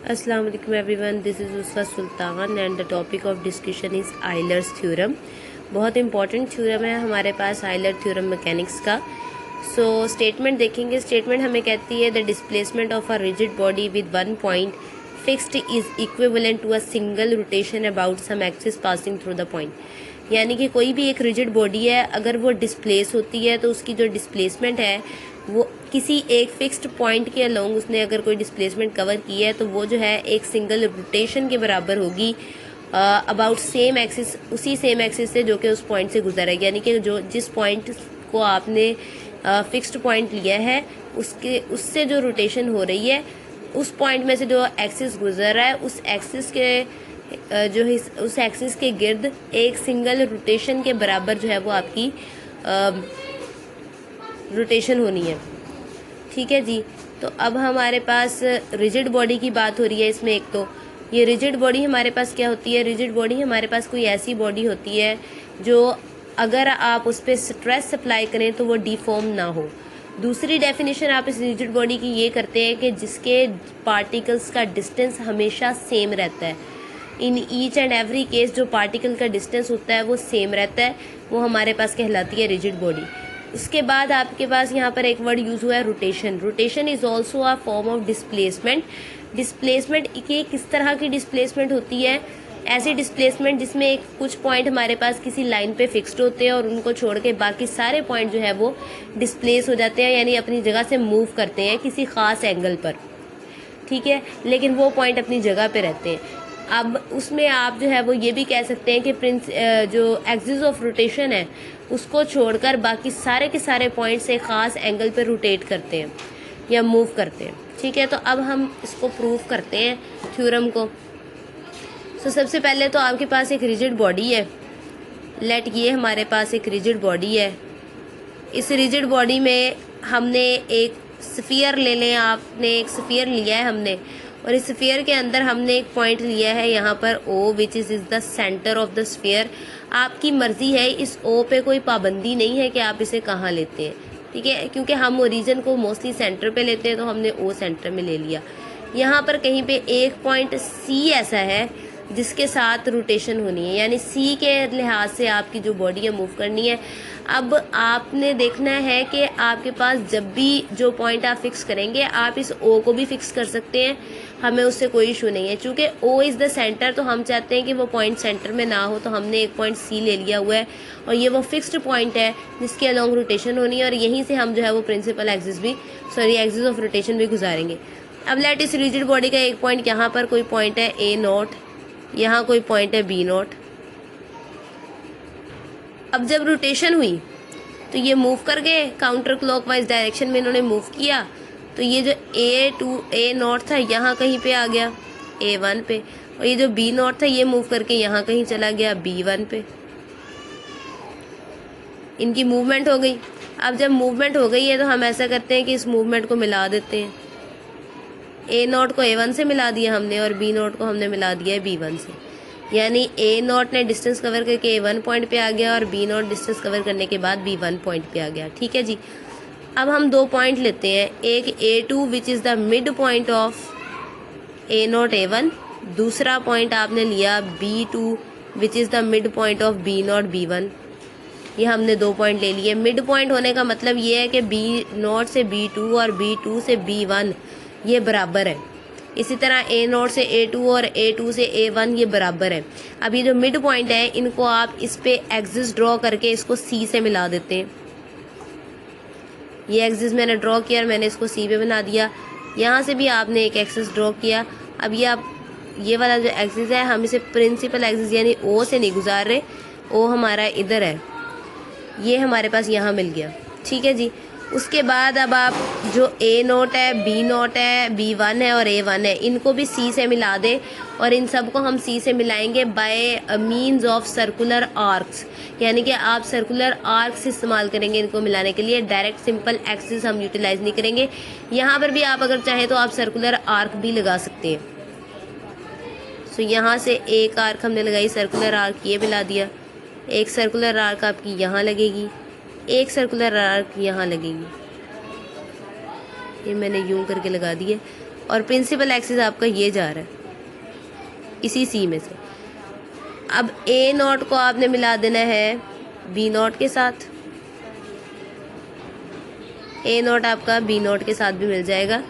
अस्सलाम वालेकुम everyone, this is Uswa Sultan and the topic of discussion is Euler's theorem. बहुत important theorem है हमारे पास आयलर थ्योरम मैकेनिक्स का। स्टेटमेंट देखेंगे। स्टेटमेंट हमें कहती है the displacement of a rigid body with one point fixed is equivalent to a single rotation about some axis passing through the point. यानी कि कोई भी एक रिजिड बॉडी है, अगर वो डिस्प्लेस होती है तो उसकी जो डिस्प्लेसमेंट है वो किसी एक फिक्स्ड पॉइंट के अलोंग उसने अगर कोई डिस्प्लेसमेंट कवर की है तो वो जो है एक सिंगल रोटेशन के बराबर होगी अबाउट सेम एक्सिस, उसी सेम एक्सिस से जो कि उस पॉइंट से गुजर है। यानी कि जो जिस पॉइंट को आपने फिक्स्ड पॉइंट लिया है उससे जो रोटेशन हो रही है उस पॉइंट में से जो एक्सिस गुजर रहा है उस एक्सिस के उस एक्सिस के गिर्द एक सिंगल रोटेशन के बराबर जो है वो आपकी रोटेशन होनी है। ठीक है जी। तो अब हमारे पास रिजिड बॉडी की बात हो रही है इसमें। एक तो ये रिजिड बॉडी हमारे पास क्या होती है? रिजिड बॉडी हमारे पास कोई ऐसी बॉडी होती है जो अगर आप उस पर स्ट्रेस अप्लाई करें तो वो डिफॉर्म ना हो। दूसरी डेफिनेशन आप इस रिजिड बॉडी की ये करते हैं कि जिसके पार्टिकल्स का डिस्टेंस हमेशा सेम रहता है। In each and every case जो पार्टिकल का डिस्टेंस होता है वो सेम रहता है, वो हमारे पास कहलाती है रिजिड बॉडी। उसके बाद आपके पास यहाँ पर एक वर्ड यूज हुआ है rotation. Rotation is also a form of displacement. Displacement की किस तरह की डिस्प्लेसमेंट होती है? ऐसी डिस्प्लेसमेंट जिसमें एक कुछ पॉइंट हमारे पास किसी लाइन पे फिक्स्ड होते हैं और उनको छोड़ के बाकी सारे पॉइंट जो है वो डिस्प्लेस हो जाते हैं, यानी अपनी जगह से मूव करते हैं किसी खास एंगल पर। ठीक है, लेकिन वो पॉइंट अपनी जगह पे रहते हैं। अब उसमें आप जो है वो ये भी कह सकते हैं कि जो एक्सिस ऑफ रोटेशन है उसको छोड़कर बाकी सारे के सारे पॉइंट्स एक ख़ास एंगल पे रोटेट करते हैं या मूव करते हैं। ठीक है, तो अब हम इसको प्रूव करते हैं थ्योरम को। सबसे पहले तो आपके पास एक रिजिड बॉडी है। लेट ये हमारे पास एक रिजिड बॉडी है। इस रिजिड बॉडी में हमने एक स्फीयर ले लें, आपने एक स्फीयर लिया है हमने, और इस स्फीयर के अंदर हमने एक पॉइंट लिया है यहाँ पर O, which is the centre of the sphere. आपकी मर्जी है, इस O पे कोई पाबंदी नहीं है कि आप इसे कहाँ लेते हैं। ठीक है, क्योंकि हम ओरिजिन को मोस्टली सेंटर पे लेते हैं तो हमने O सेंटर में ले लिया। यहाँ पर कहीं पे एक पॉइंट C ऐसा है जिसके साथ रोटेशन होनी है, यानी C के लिहाज से आपकी जो बॉडी है मूव करनी है। अब आपने देखना है कि आपके पास जब भी जो पॉइंट आप फिक्स करेंगे आप इस O को भी फिक्स कर सकते हैं, हमें उससे कोई इशू नहीं है। चूँकि O इज़ द सेंटर तो हम चाहते हैं कि वो पॉइंट सेंटर में ना हो, तो हमने एक पॉइंट C ले लिया हुआ है और ये वो फिक्स्ड पॉइंट है जिसके अलॉन्ग रोटेशन होनी है, और यहीं से हम जो है वो प्रिंसिपल एक्सिस ऑफ रोटेशन भी गुजारेंगे। अब लेट इस रिजिड बॉडी का एक पॉइंट, यहाँ पर कोई पॉइंट है A0, यहाँ कोई पॉइंट है B0। अब जब रोटेशन हुई तो ये मूव कर गए काउंटर क्लॉकवाइज डायरेक्शन में, इन्होंने मूव किया तो ये जो A0 था यहाँ कहीं पे आ गया A1 पे, और ये जो B0 था ये मूव करके यहाँ कहीं चला गया B1 पे। इनकी मूवमेंट हो गई। अब जब मूवमेंट हो गई है तो हम ऐसा करते हैं कि इस मूवमेंट को मिला देते हैं। A0 को A1 से मिला दिया हमने और B0 को हमने मिला दिया है B1 से, यानी A0 ने डिस्टेंस कवर करके A1 पॉइंट पे आ गया और B0 डिस्टेंस कवर करने के बाद B1 पॉइंट पे आ गया। ठीक है जी। अब हम दो पॉइंट लेते हैं, एक A2 which is the mid point of A0 A1, दूसरा पॉइंट आपने लिया B2 which is the mid point of B0 B1। ये हमने दो पॉइंट ले लिए। मिड पॉइंट होने का मतलब ये है कि B0 से B2 और B2 से B1 ये बराबर है। इसी तरह A0 से A2 और A2 से A1 ये बराबर है। अब ये जो मिड पॉइंट है इनको आप इस पे एक्सिस ड्रॉ करके इसको C से मिला देते हैं। ये एक्सिस मैंने ड्रॉ किया और मैंने इसको C पे बना दिया। यहाँ से भी आपने एक एक्सिस ड्रॉ किया। अब ये वाला जो एक्सिस है हम इसे प्रिंसिपल एक्सिस यानी O से नहीं गुजार रहे, O हमारा इधर है, ये हमारे पास यहाँ मिल गया। ठीक है जी। उसके बाद अब आप जो A0 है, B0 है, B1 है और A1 है, इनको भी C से मिला दें, और इन सब को हम C से मिलाएंगे bye means of circular arcs, यानी कि आप सर्कुलर आर्क्स इस्तेमाल करेंगे इनको मिलाने के लिए। डायरेक्ट सिंपल एक्सिस हम यूटिलाइज नहीं करेंगे। यहाँ पर भी आप अगर चाहें तो आप सर्कुलर आर्क भी लगा सकते हैं। यहाँ से एक आर्क हमने लगाई, सर्कुलर आर्क ये मिला दिया, एक सर्कुलर आर्क आपकी यहाँ लगेगी, एक सर्कुलर आर्क यहाँ लगेगी, ये मैंने यूं करके लगा दिए। और प्रिंसिपल एक्सिस आपका ये जा रहा है इसी सी में से। अब ए नॉट को आपने मिला देना है बी नॉट के साथ, ए नॉट आपका बी नॉट के साथ भी मिल जाएगा,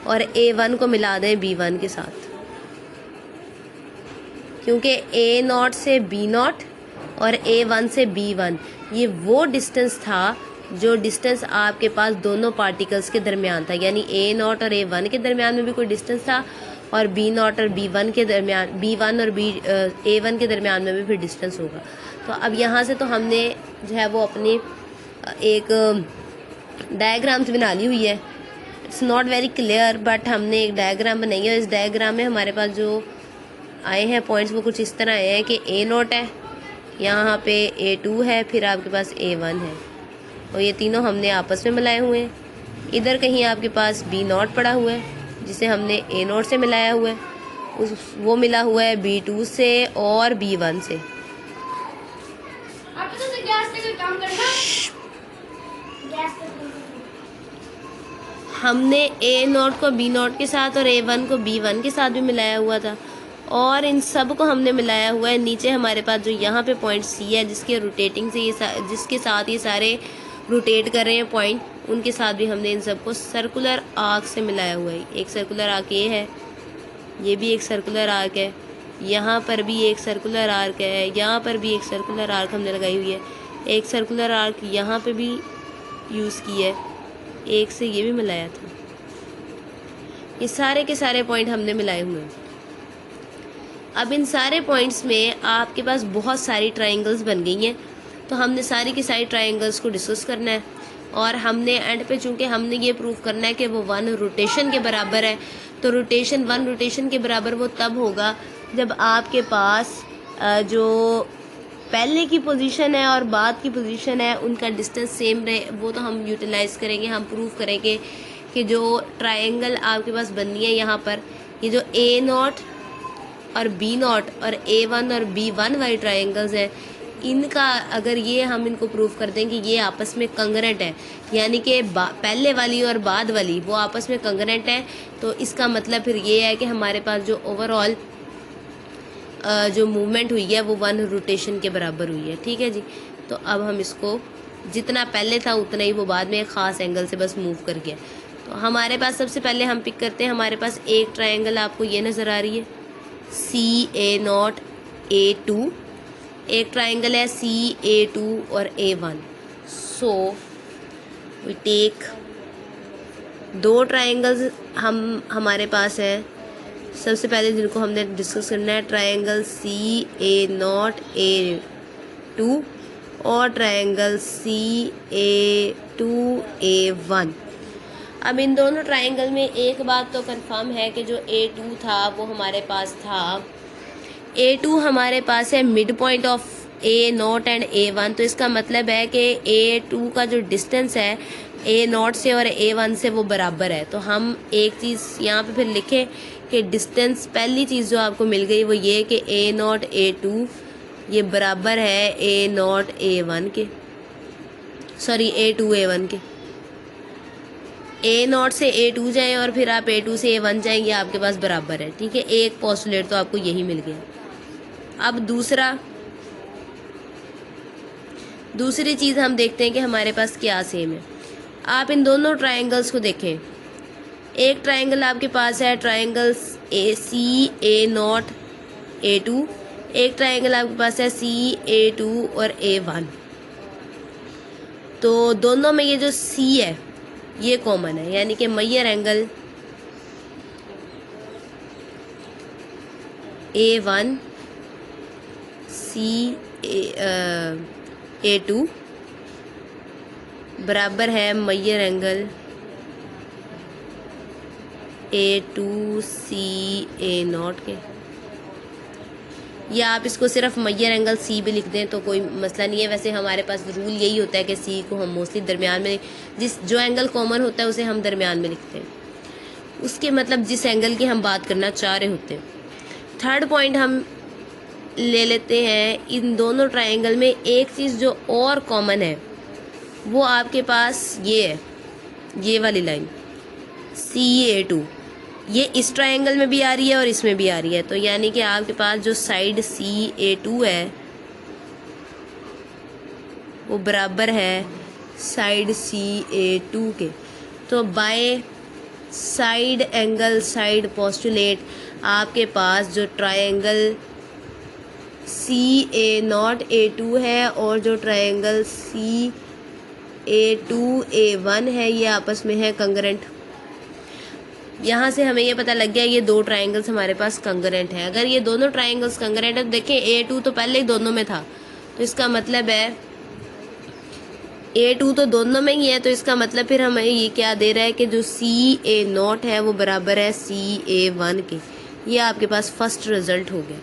और A1 को मिला दें B1 के साथ, क्योंकि A नॉट से B नॉट और A1 से B1 ये वो डिस्टेंस था जो डिस्टेंस आपके पास दोनों पार्टिकल्स के दरमियान था, यानी A नॉट और A1 के दरमियान में भी कोई डिस्टेंस था, और B नॉट और B1 के दरमियान, B1 और A1 के दरमियान में भी फिर डिस्टेंस होगा। तो अब यहाँ से तो हमने जो है वो अपनी एक डायग्राम्स बना ली हुई है। It's not very clear, but हमने एक डायग्राम बनाई है, और इस डायग्राम में हमारे पास जो आए हैं पॉइंट्स वो कुछ इस तरह आए हैं कि A नॉट है, यहाँ पे A2 है, फिर आपके पास A1 है, और ये तीनों हमने आपस में मिलाए हुए हैं। इधर कहीं आपके पास B नॉट पड़ा हुआ है जिसे हमने A नॉट से मिलाया हुआ है, वो मिला हुआ है B2 से और B1 से। हमने A नॉट को B नॉट के साथ और A1 को B1 के साथ भी मिलाया हुआ था, और इन सब को हमने मिलाया हुआ है। नीचे हमारे पास जो यहाँ पे पॉइंट C है जिसके रोटेटिंग से ये जिसके साथ ये सारे रोटेट कर रहे हैं पॉइंट, उनके साथ भी हमने इन सबको सर्कुलर आर्क से मिलाया हुआ है। एक सर्कुलर आर्क ये है, ये भी एक सर्कुलर आर्क है, यहाँ पर भी एक सर्कुलर आर्क है, यहाँ पर भी एक सर्कुलर आर्क हमने लगाई हुई है, एक सर्कुलर आर्क यहाँ पे भी यूज़ की है, एक से ये भी मिलाया था। ये सारे के सारे पॉइंट हमने मिलाए हुए हैं। अब इन सारे पॉइंट्स में आपके पास बहुत सारी ट्रायंगल्स बन गई हैं, तो हमने सारी की सारी ट्रायंगल्स को डिस्कस करना है, और हमने एंड पे चूँकि हमने ये प्रूव करना है कि वो 1 रोटेशन के बराबर है, तो रोटेशन 1 रोटेशन के बराबर वो तब होगा जब आपके पास जो पहले की पोजीशन है और बाद की पोजीशन है उनका डिस्टेंस सेम रहे। वो तो हम यूटिलाइज़ करेंगे, हम प्रूव करेंगे कि जो ट्रायंगल आपके पास बननी है यहाँ पर, ये जो A नॉट और B नॉट और A1 और B1 वाली ट्रायंगल्स हैं, इनका अगर ये हम इनको प्रूव कर दें कि ये आपस में कंग्रेंट है, यानी कि पहले वाली और बाद वाली वो आपस में कंग्रेंट है, तो इसका मतलब फिर ये है कि हमारे पास जो ओवरऑल जो मूवमेंट हुई है वो 1 रोटेशन के बराबर हुई है। ठीक है जी। तो अब हम इसको जितना पहले था उतना ही वो बाद में एक ख़ास एंगल से बस मूव कर गया। तो हमारे पास सबसे पहले हम पिक करते हैं, हमारे पास एक ट्रायंगल आपको ये नज़र आ रही है CA नॉट A2, एक ट्रायंगल है CA2 और A1। So we take 2 triangles हमारे पास है। सबसे पहले जिनको हमने डिस्कस करना है ट्रायंगल CA नॉट A2 और ट्रायंगल CA2 A1। अब इन दोनों ट्रायंगल में एक बात तो कंफर्म है कि जो A2 था वो हमारे पास था, A2 हमारे पास है mid point of A not and A1, तो इसका मतलब है कि A2 का जो डिस्टेंस है A नॉट से और A1 से वो बराबर है। तो हम एक चीज़ यहाँ पे फिर लिखें कि डिस्टेंस, पहली चीज़ जो आपको मिल गई वो ये कि A नॉट A2 ये बराबर है A नॉट A1 के, सॉरी A2 A1 के। A नॉट से A2 जाएं और फिर आप A2 से A1 जाएं, ये आपके पास बराबर है। ठीक है, एक पोस्टुलेट तो आपको यही मिल गया। अब दूसरी चीज़ हम देखते हैं कि हमारे पास क्या सेम है। आप इन दोनों ट्रायंगल्स को देखें, एक ट्रायंगल आपके पास है ट्रायंगल CA नॉट A2, एक ट्रायंगल आपके पास है CA2 और A1। तो दोनों में ये जो C है ये कॉमन है, यानी कि मेजर एंगल A1 A2 बराबर है major angle A2 CA not के, या आप इसको सिर्फ मेजर एंगल C भी लिख दें तो कोई मसला नहीं है। वैसे हमारे पास रूल यही होता है कि C को हम मोस्टली दरमियान में, जो एंगल कॉमन होता है उसे हम दरमियान में लिखते हैं, उसके मतलब जिस एंगल की हम बात करना चाह रहे होते हैं। थर्ड पॉइंट हम ले लेते हैं, इन दोनों ट्रायंगल में एक चीज़ जो और कॉमन है वो आपके पास ये है, ये वाली लाइन CA2। ये इस ट्रायंगल में भी आ रही है और इसमें भी आ रही है, तो यानी कि आपके पास जो साइड CA2 है वो बराबर है साइड CA2 के। तो by side angle side postulate आपके पास जो ट्रायंगल CA0A2 है और जो ट्रायंगल CA2A1 है ये आपस में है कंग्रेंट। यहाँ से हमें ये पता लग गया ये दो ट्रायंगल्स हमारे पास कंग्रेंट हैं। अगर ये दोनों ट्रायंगल्स कंग्रेंट है तो देखें A2 तो पहले ही दोनों में था, तो इसका मतलब है A2 तो दोनों में ही है, तो इसका मतलब फिर हमें ये क्या दे रहा है कि जो CA0 है वो बराबर है CA1 के। ये आपके पास फर्स्ट रिजल्ट हो गया।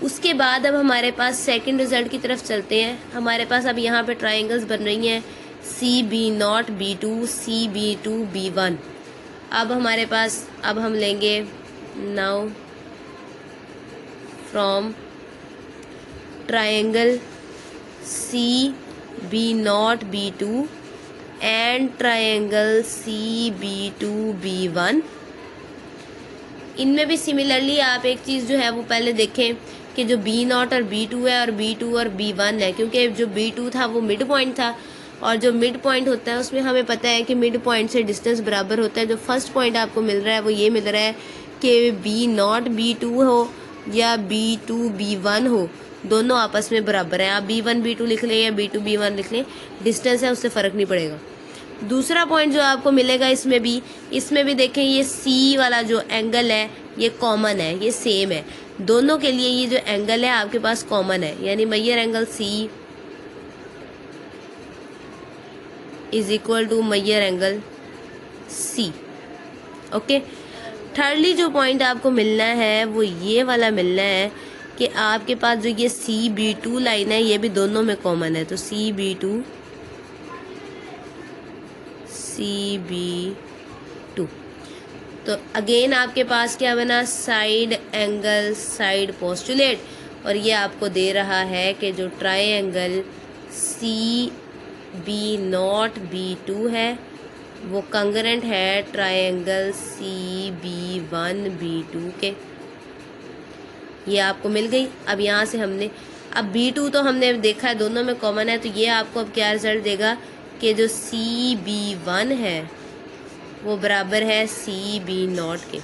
उसके बाद अब हमारे पास सेकंड रिजल्ट की तरफ चलते हैं। हमारे पास अब यहाँ पे ट्रायंगल्स बन रही हैं CB0B2 CB2B1। अब हमारे पास अब हम लेंगे now from triangle CB0B2 and triangle CB2B1। इनमें भी सिमिलरली आप एक चीज़ जो है वो पहले देखें कि जो B0 और B2 है और B2 और B1 है, क्योंकि जो B2 था वो मिड पॉइंट था और जो मिड पॉइंट होता है उसमें हमें पता है कि मिड पॉइंट से डिस्टेंस बराबर होता है। जो फर्स्ट पॉइंट आपको मिल रहा है वो ये मिल रहा है कि B0 B2 हो या B2 B1 हो, दोनों आपस में बराबर हैं। आप B1 B2 लिख लें या B2 B1 लिख लें, डिस्टेंस है उससे फ़र्क नहीं पड़ेगा। दूसरा पॉइंट जो आपको मिलेगा इसमें भी देखें ये C वाला जो एंगल है ये कॉमन है, ये सेम है दोनों के लिए। ये जो एंगल है आपके पास कॉमन है, यानी major angle C is equal to major angle C। Okay, thirdly जो पॉइंट आपको मिलना है वो ये वाला मिलना है कि आपके पास जो ये CB2 लाइन है ये भी दोनों में कॉमन है, तो CB2 CB2। तो अगेन आपके पास क्या बना, साइड एंगल साइड पोस्टुलेट, और ये आपको दे रहा है कि जो ट्रायंगल CB0B2 है वो कंग्रेंट है ट्रायंगल CB1B2 के। ये आपको मिल गई। अब यहाँ से हमने अब B2 तो हमने देखा है दोनों में कॉमन है, तो ये आपको अब क्या रिजल्ट देगा कि जो CB1 है वो बराबर है CB0 के।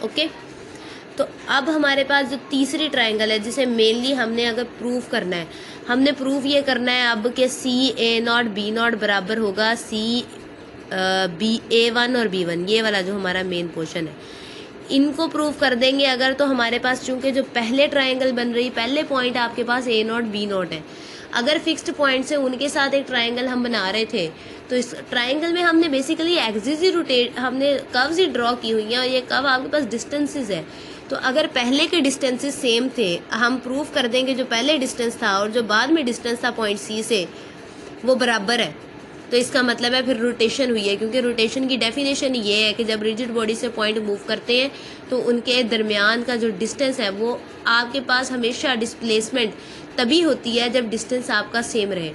ओके, तो अब हमारे पास जो तीसरी ट्रायंगल है जिसे मेनली हमने अगर प्रूफ करना है, हमने प्रूफ ये करना है अब कि CA0 B0 बराबर होगा A1 और B1। ये वाला जो हमारा मेन पोर्शन है इनको प्रूफ कर देंगे अगर, तो हमारे पास चूंकि जो पहले ट्रायंगल बन रही पहले पॉइंट आपके पास A0 B0 है, अगर फिक्स्ड पॉइंट से उनके साथ एक ट्रायंगल हम बना रहे थे तो इस ट्रायंगल में हमने बेसिकली एक्सिस ही रोटेट हमने कर्व्स ही ड्रॉ की हुई हैं और ये कर्व आपके पास डिस्टेंसेस है। तो अगर पहले के डिस्टेंसेस सेम थे, हम प्रूफ कर देंगे जो पहले डिस्टेंस था और जो बाद में डिस्टेंस था पॉइंट C से वो बराबर है, तो इसका मतलब है फिर रोटेशन हुई है। क्योंकि रोटेशन की डेफिनेशन ये है कि जब रिजिड बॉडी से पॉइंट मूव करते हैं तो उनके दरमियान का जो डिस्टेंस है वो आपके पास हमेशा डिस्प्लेसमेंट तभी होती है जब डिस्टेंस आपका सेम रहे।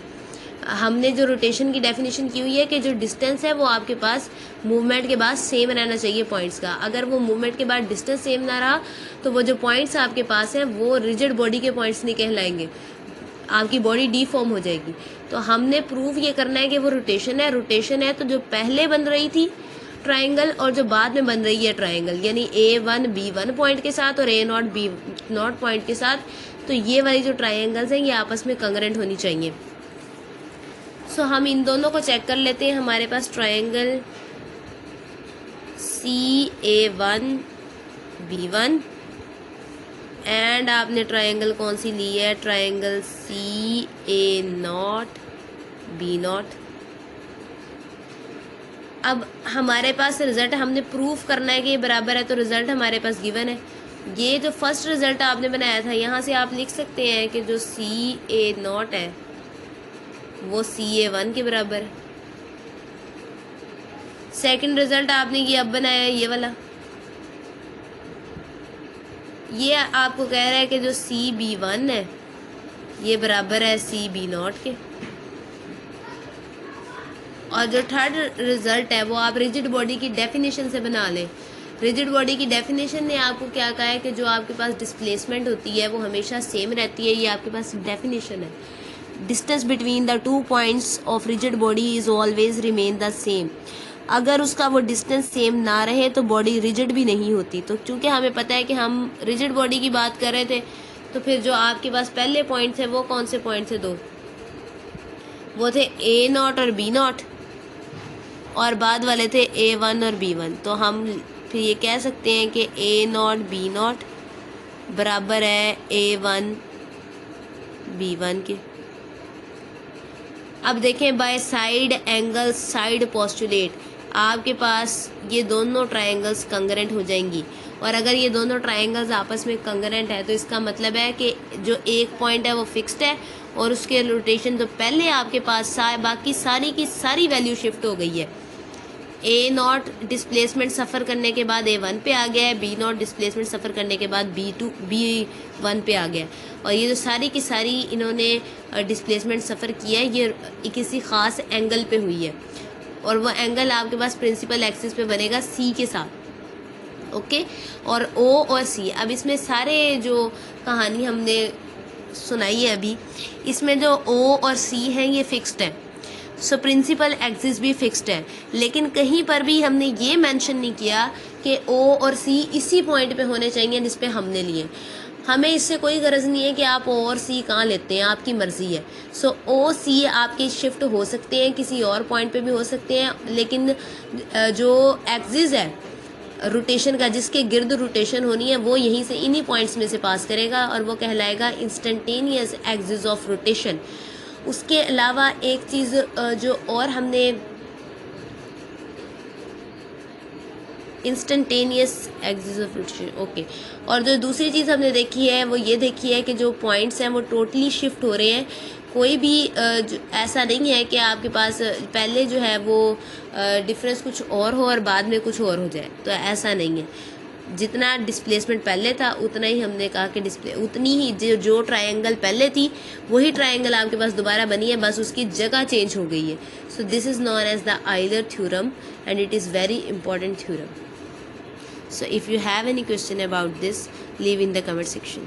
हमने जो रोटेशन की डेफिनेशन की हुई है कि जो डिस्टेंस है वो आपके पास मूवमेंट के बाद सेम रहना चाहिए पॉइंट्स का। अगर वो मूवमेंट के बाद डिस्टेंस सेम ना रहा तो वो जो पॉइंट्स आपके पास हैं वो रिजिड बॉडी के पॉइंट्स नहीं कहलाएंगे, आपकी बॉडी डीफॉर्म हो जाएगी। तो हमने प्रूफ ये करना है कि वो रोटेशन है। रोटेशन है तो जो पहले बन रही थी ट्रायंगल और जो बाद में बन रही है ट्रायंगल, यानी A1 B1 पॉइंट के साथ और A0 B0 पॉइंट के साथ, तो ये वाली जो ट्रायंगल्स हैं ये आपस में कंग्रेंट होनी चाहिए। सो हम इन दोनों को चेक कर लेते हैं। हमारे पास ट्रायंगल CA1 B1 एंड आपने ट्रायंगल कौन सी ली है, ट्रायंगल CA0 B0। अब हमारे पास रिजल्ट हमने प्रूफ करना है कि ये बराबर है, तो रिजल्ट हमारे पास गिवन है। ये जो फर्स्ट रिजल्ट आपने बनाया था यहाँ से आप लिख सकते हैं कि जो CA0 है वो CA1 के बराबर है। सेकंड रिजल्ट आपने ये अब बनाया है ये वाला, ये आपको कह रहा है कि जो CB1 है ये बराबर है CB0 के। और जो थर्ड रिजल्ट है वो आप रिजिड बॉडी की डेफिनेशन से बना लें। रिजिड बॉडी की डेफिनेशन ने आपको क्या कहा है कि जो आपके पास डिस्प्लेसमेंट होती है वो हमेशा सेम रहती है। ये आपके पास डेफिनेशन है। Distance between the 2 points of rigid body is always remain the same. अगर उसका वो डिस्टेंस सेम ना रहे तो बॉडी रिजिड भी नहीं होती। तो चूंकि हमें पता है कि हम रिजिड बॉडी की बात कर रहे थे, तो फिर जो आपके पास पहले पॉइंट थे वो कौन से पॉइंट थे? दो, वो थे A0 और B0, और बाद वाले थे A1 और B1। तो हम फिर ये कह सकते हैं कि A0 B0 बराबर है A1 B1 के। अब देखें, by side angle side postulate, आपके पास ये दोनों ट्रायंगल्स कंग्रेंट हो जाएंगी। और अगर ये दोनों ट्रायंगल्स आपस में कंग्रेंट है तो इसका मतलब है कि जो एक पॉइंट है वो फिक्स्ड है और उसके रोटेशन तो पहले आपके पास बाकी सारी की सारी वैल्यू शिफ्ट हो गई है। A0 डिस्प्लेसमेंट सफ़र करने के बाद A1 पे आ गया है, B0 डिस्प्लेसमेंट सफ़र करने के बाद B1 पे आ गया है। और ये जो सारी की सारी इन्होंने डिस्प्लेसमेंट सफ़र किया है ये किसी ख़ास एंगल पे हुई है, और वो एंगल आपके पास प्रिंसिपल एक्सिस पे बनेगा C के साथ। ओके, और O और C, अब इसमें सारे जो कहानी हमने सुनाई है अभी, इसमें जो O और C हैं ये फिक्स्ड है। सो प्रिंसिपल एक्सिस भी फिक्स्ड है, लेकिन कहीं पर भी हमने ये मेंशन नहीं किया कि O और C इसी पॉइंट पे होने चाहिए जिस पे हमने लिए। हमें इससे कोई गरज नहीं है कि आप O और C कहाँ लेते हैं, आपकी मर्ज़ी है। सो O C आपके शिफ्ट हो सकते हैं, किसी और पॉइंट पे भी हो सकते हैं, लेकिन जो एक्सिस है रोटेशन का, जिसके गिर्द रोटेशन होनी है, वो यहीं से इन्हीं पॉइंट्स में से पास करेगा और वो कहलाएगा इंस्टेंटेनियस एक्सिस ऑफ रोटेशन। उसके अलावा एक चीज़ जो और हमने instantaneous axis of rotation, okay, और जो दूसरी चीज़ हमने देखी है वो ये देखी है कि जो पॉइंट्स हैं वो टोटली शिफ्ट हो रहे हैं। कोई भी ऐसा नहीं है कि आपके पास पहले जो है वो डिफरेंस कुछ और हो और बाद में कुछ और हो जाए, तो ऐसा नहीं है। जितना डिस्प्लेसमेंट पहले था उतना ही हमने कहा कि उतनी ही जो ट्रायंगल पहले थी वही ट्रायंगल आपके पास दोबारा बनी है, बस उसकी जगह चेंज हो गई है। So this is known as the Euler theorem and it is very important theorem. So if you have any question about this, leave in the comment section.